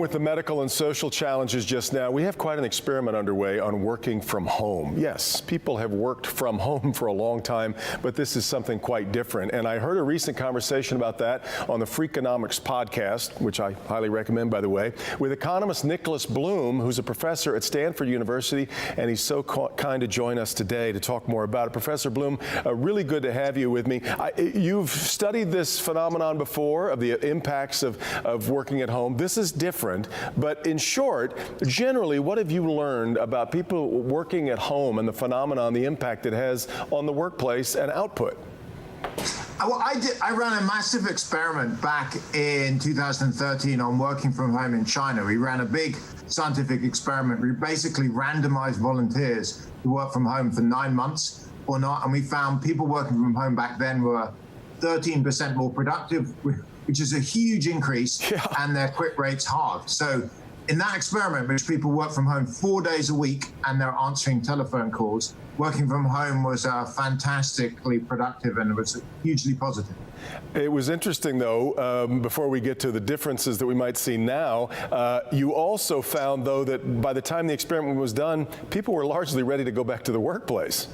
with the medical and social challenges just now, we have quite an experiment underway on working from home. Yes, people have worked from home for a long time, but this is something quite different. And I heard a recent conversation about that on the Freakonomics podcast, which I highly recommend, by the way, with economist Nicholas Bloom, who's a professor at Stanford University, and he's so kind to join us today to talk more about it. Professor Bloom, really good to have you with me. You've studied this phenomenon before of the impacts of working at home. This is different, but in short, generally, what have you learned about people working at home and the phenomenon, the impact it has on the workplace and output? Well, I ran a massive experiment back in 2013 on working from home in China. We ran a big scientific experiment. We basically randomized volunteers to work from home for 9 months or not, and we found people working from home back then were 13% more productive, which is a huge increase, and their quit rates halved. So in that experiment, which people work from home 4 days a week and they're answering telephone calls, working from home was fantastically productive and it was hugely positive. It was interesting, though, before we get to the differences that we might see now, you also found, though, that by the time the experiment was done, people were largely ready to go back to the workplace.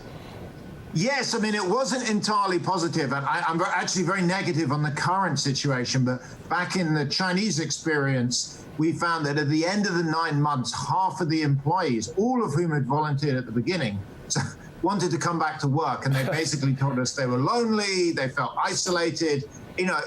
Yes, I mean, it wasn't entirely positive, and I'm actually very negative on the current situation, but back in the Chinese experience, we found that at the end of the 9 months, half of the employees, all of whom had volunteered at the beginning, wanted to come back to work, and they basically told us they were lonely, they felt isolated. You know,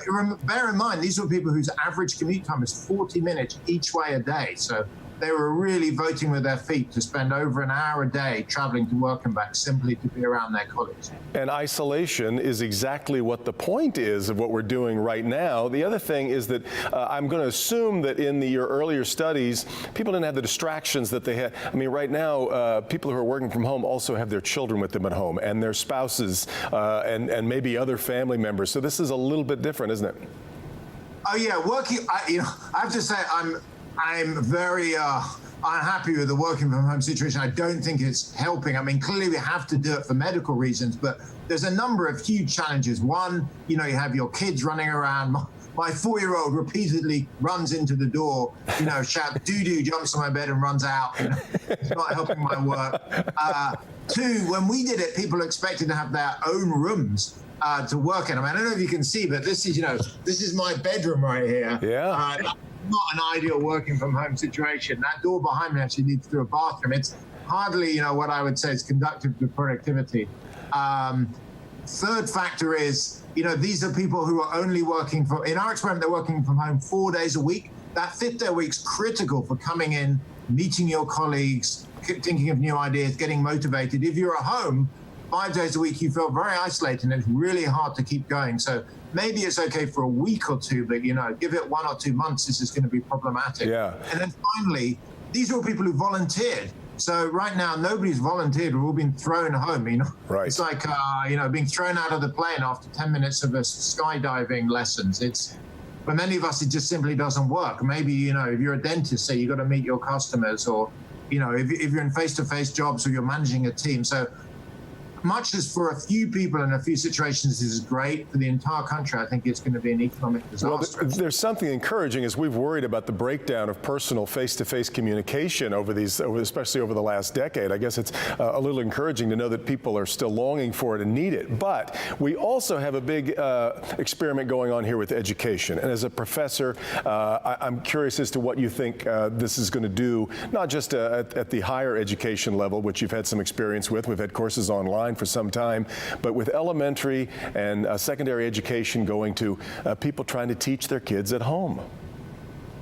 bear in mind, these were people whose average commute time is 40 minutes each way a day, so they were really voting with their feet to spend over an hour a day traveling to work and back simply to be around their colleagues. And isolation is exactly what the point is of what we're doing right now. The other thing is that I'm going to assume that in your earlier studies, people didn't have the distractions that they had. I mean, right now, people who are working from home also have their children with them at home and their spouses and maybe other family members. So this is a little bit different, isn't it? Oh, yeah. I have to say, I'm very unhappy with the working from home situation. I don't think it's helping. I mean, clearly we have to do it for medical reasons, but there's a number of huge challenges. One, you have your kids running around. My 4-year-old repeatedly runs into the door, shouts, doo-doo, jumps on my bed and runs out. It's not helping my work. Two, when we did it, people expected to have their own rooms to work in. I mean, I don't know if you can see, but this is my bedroom right here. Yeah. Not an ideal working from home situation. That door behind me actually leads to a bathroom. It's hardly, what I would say is conducive to productivity. Third factor is, these are people who are only working in our experiment, they're working from home 4 days a week. That fifth day week's critical for coming in, meeting your colleagues, thinking of new ideas, getting motivated. If you're at home 5 days a week, you feel very isolated and it's really hard to keep going. So maybe it's okay for a week or two, but give it 1 or 2 months, this is going to be problematic. Yeah. And then finally, these are all people who volunteered. So right now, nobody's volunteered. We've all been thrown home, Right. It's like, being thrown out of the plane after 10 minutes of a skydiving lessons. For many of us, it just simply doesn't work. Maybe, if you're a dentist, say you've got to meet your customers, or, if you're in face-to-face jobs or you're managing a team. So much as for a few people in a few situations this is great, for the entire country, I think it's going to be an economic disaster. Well, there's something encouraging as we've worried about the breakdown of personal face-to-face communication especially over the last decade. I guess it's a little encouraging to know that people are still longing for it and need it. But we also have a big experiment going on here with education. And as a professor, I'm curious as to what you think this is going to do, not just at the higher education level, which you've had some experience with. We've had courses online for some time, but with elementary and secondary education going to people trying to teach their kids at home.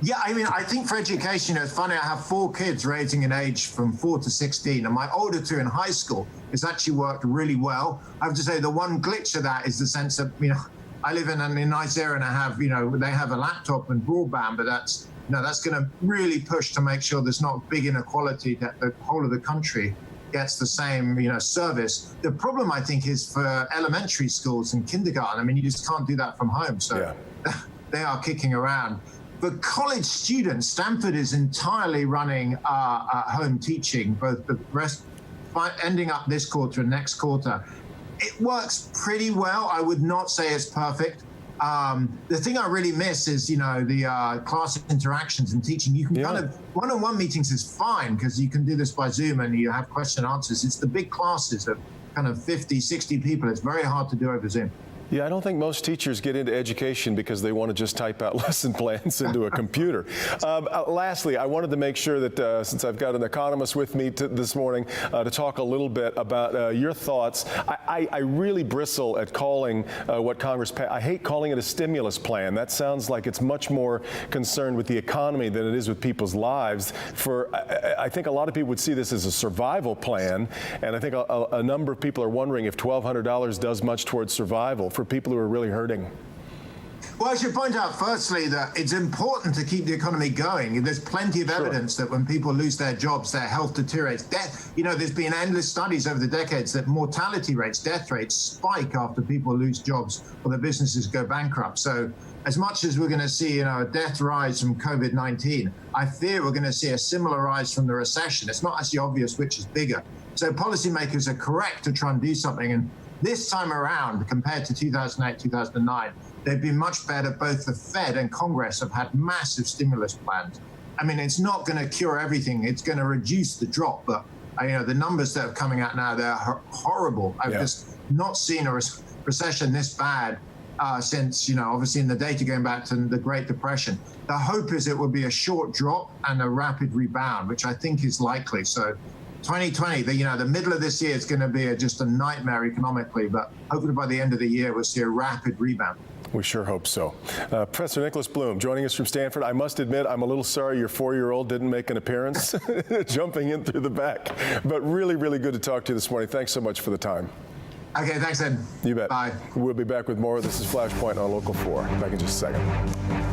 Yeah, I mean, I think for education, it's funny, I have 4 kids ranging in age from 4 to 16, and my older 2 in high school has actually worked really well. I have to say the one glitch of that is the sense that, I live in a nice area and I have, they have a laptop and broadband, but that's going to really push to make sure there's not big inequality that the whole of the country gets the same, service. The problem, I think, is for elementary schools and kindergarten. I mean, you just can't do that from home. So they are kicking around. For college students, Stanford is entirely running home teaching, both the rest ending up this quarter and next quarter. It works pretty well. I would not say it's perfect. The thing I really miss is, the class interactions and teaching. You can kind of, one-on-one meetings is fine because you can do this by Zoom and you have question and answers. It's the big classes of kind of 50, 60 people. It's very hard to do over Zoom. Yeah, I don't think most teachers get into education because they want to just type out lesson plans into a computer. Lastly, I wanted to make sure that since I've got an economist with me this morning to talk a little bit about your thoughts. I really bristle at calling what Congress passed. I hate calling it a stimulus plan. That sounds like it's much more concerned with the economy than it is with people's lives. I think a lot of people would see this as a survival plan, and I think a number of people are wondering if $1,200 does much towards survival for people who are really hurting. Well, I should point out, firstly, that it's important to keep the economy going. There's plenty of evidence that when people lose their jobs, their health deteriorates. There's been endless studies over the decades that mortality rates, death rates, spike after people lose jobs or their businesses go bankrupt. So as much as we're going to see, a death rise from COVID-19, I fear we're going to see a similar rise from the recession. It's not actually obvious which is bigger. So policymakers are correct to try and do something. And this time around, compared to 2008, 2009, they've been much better. Both the Fed and Congress have had massive stimulus plans. I mean, it's not going to cure everything. It's going to reduce the drop. But, the numbers that are coming out now, they're horrible. I've just not seen a recession this bad since, obviously in the data going back to the Great Depression. The hope is it will be a short drop and a rapid rebound, which I think is likely. So 2020, the middle of this year is going to be just a nightmare economically, but hopefully by the end of the year, we'll see a rapid rebound. We sure hope so. Professor Nicholas Bloom joining us from Stanford. I must admit, I'm a little sorry your 4-year-old didn't make an appearance jumping in through the back, but really, really good to talk to you this morning. Thanks so much for the time. Okay, thanks, Ed. You bet. Bye. We'll be back with more. This is Flashpoint on Local 4. Back in just a second.